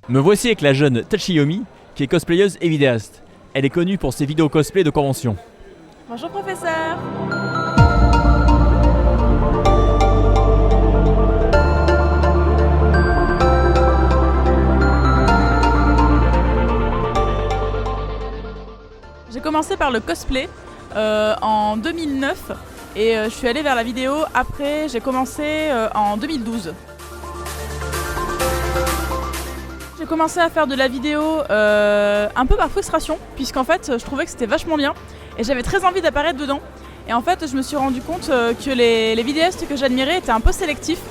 Me voici avec la jeune Tachiyomi, qui est cosplayeuse et vidéaste. Elle est connue pour ses vidéos cosplay de convention. Bonjour professeur. J'ai commencé par le cosplay en 2009 et je suis allée vers la vidéo après, j'ai commencé en 2012. J'ai commencé à faire de la vidéo un peu par frustration, puisqu'en fait je trouvais que c'était vachement bien et j'avais très envie d'apparaître dedans. Et en fait je me suis rendu compte que les vidéastes que j'admirais étaient un peu sélectifs.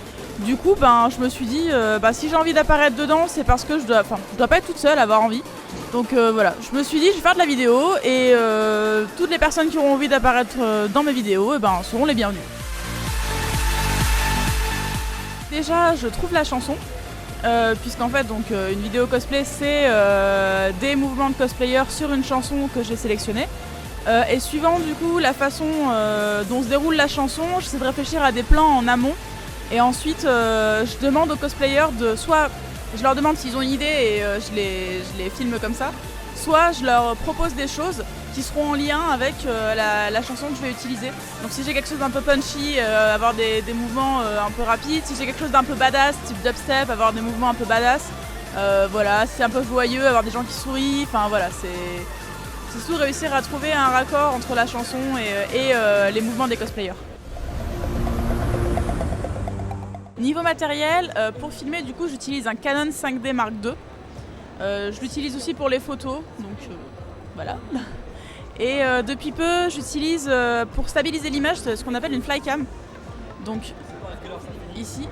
Du coup je me suis dit si j'ai envie d'apparaître dedans, c'est parce que je dois pas être toute seule à avoir envie. Donc voilà, je me suis dit je vais faire de la vidéo et toutes les personnes qui auront envie d'apparaître dans mes vidéos seront les bienvenues. Déjà je trouve la chanson, puisqu'en fait une vidéo cosplay c'est des mouvements de cosplayers sur une chanson que j'ai sélectionnée. Et suivant du coup la façon dont se déroule la chanson, j'essaie de réfléchir à des plans en amont. Et ensuite je demande aux cosplayers soit je leur demande s'ils ont une idée et je les filme comme ça, soit je leur propose des choses qui seront en lien avec la chanson que je vais utiliser. Donc si j'ai quelque chose d'un peu punchy, avoir des mouvements un peu rapides, si j'ai quelque chose d'un peu badass, type dubstep, avoir des mouvements un peu badass, voilà, si c'est un peu joyeux, avoir des gens qui sourient, enfin voilà, c'est surtout réussir à trouver un raccord entre la chanson et les mouvements des cosplayers. Niveau matériel, pour filmer du coup j'utilise un Canon 5D Mark II. Je l'utilise aussi pour les photos, donc voilà. Et depuis peu j'utilise pour stabiliser l'image ce qu'on appelle une flycam. Donc ici.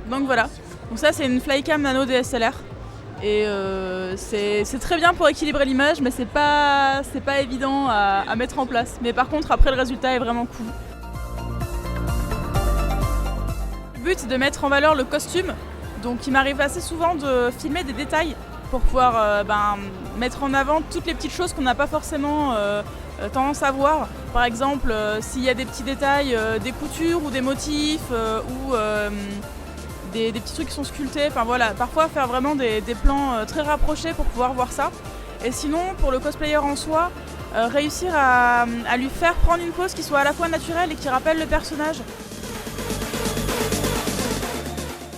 Donc voilà. Donc ça c'est une flycam nano DSLR. Et c'est très bien pour équilibrer l'image, mais c'est pas évident à mettre en place. Mais par contre après le résultat est vraiment cool. Le but c'est de mettre en valeur le costume, donc il m'arrive assez souvent de filmer des détails pour pouvoir mettre en avant toutes les petites choses qu'on n'a pas forcément tendance à voir. Par exemple s'il y a des petits détails, des coutures ou des motifs ou des petits trucs qui sont sculptés, enfin voilà, parfois faire vraiment des plans très rapprochés pour pouvoir voir ça. Et sinon pour le cosplayer en soi, réussir à lui faire prendre une pose qui soit à la fois naturelle et qui rappelle le personnage.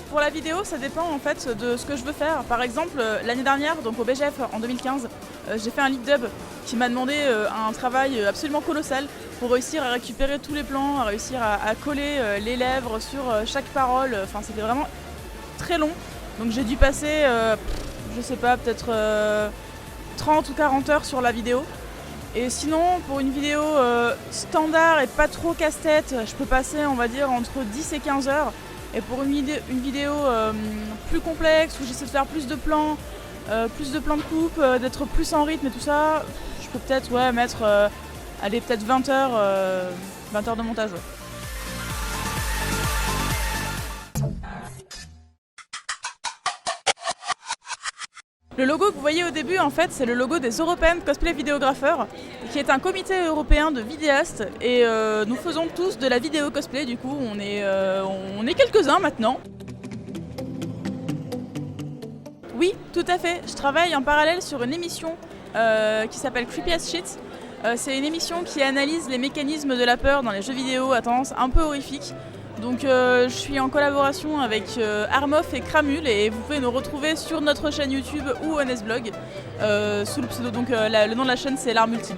Pour la vidéo, ça dépend en fait de ce que je veux faire. Par exemple, l'année dernière, donc au BGF en 2015, j'ai fait un lip dub qui m'a demandé un travail absolument colossal pour réussir à récupérer tous les plans, à réussir à coller les lèvres sur chaque parole. Enfin, c'était vraiment très long. Donc j'ai dû passer, je sais pas, peut-être 30 ou 40 heures sur la vidéo. Et sinon, pour une vidéo standard et pas trop casse-tête, je peux passer, on va dire, entre 10 et 15 heures. Et pour une vidéo plus complexe, où j'essaie de faire plus de plans de coupe, d'être plus en rythme et tout ça, je peux peut-être mettre peut-être 20 heures de montage. Ouais. Le logo que vous voyez au début, en fait, c'est le logo des European Cosplay Vidéographeurs, qui est un comité européen de vidéastes. Et nous faisons tous de la vidéo cosplay, du coup, on est quelques-uns maintenant. Oui, tout à fait. Je travaille en parallèle sur une émission qui s'appelle Creepy as Shit. C'est une émission qui analyse les mécanismes de la peur dans les jeux vidéo à tendance un peu horrifique. Donc je suis en collaboration avec Armoff et Kramul et vous pouvez nous retrouver sur notre chaîne YouTube ou Honestblog sous le pseudo, donc le nom de la chaîne c'est l'Art Multi.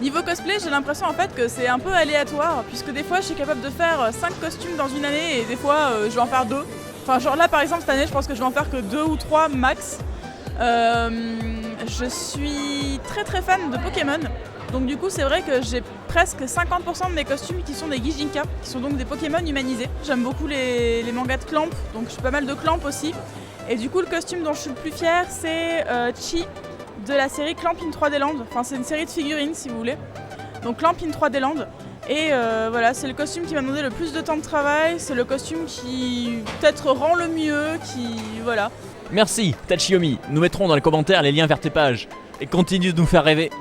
Niveau cosplay, j'ai l'impression en fait que c'est un peu aléatoire puisque des fois je suis capable de faire 5 costumes dans une année et des fois je vais en faire 2. Enfin genre là par exemple cette année je pense que je vais en faire que 2 ou 3 max. Je suis très fan de Pokémon. Donc du coup c'est vrai que j'ai presque 50% de mes costumes qui sont des Gijinka, qui sont donc des Pokémon humanisés. J'aime beaucoup les mangas de Clamp, donc je fais pas mal de Clamp aussi. Et du coup le costume dont je suis le plus fière c'est Chi de la série Clamp in 3D Land. Enfin c'est une série de figurines si vous voulez. Donc Clamp in 3D Land. Et voilà, c'est le costume qui m'a demandé le plus de temps de travail, c'est le costume qui peut-être rend le mieux, qui voilà. Merci Tachiyomi, nous mettrons dans les commentaires les liens vers tes pages. Et continue de nous faire rêver.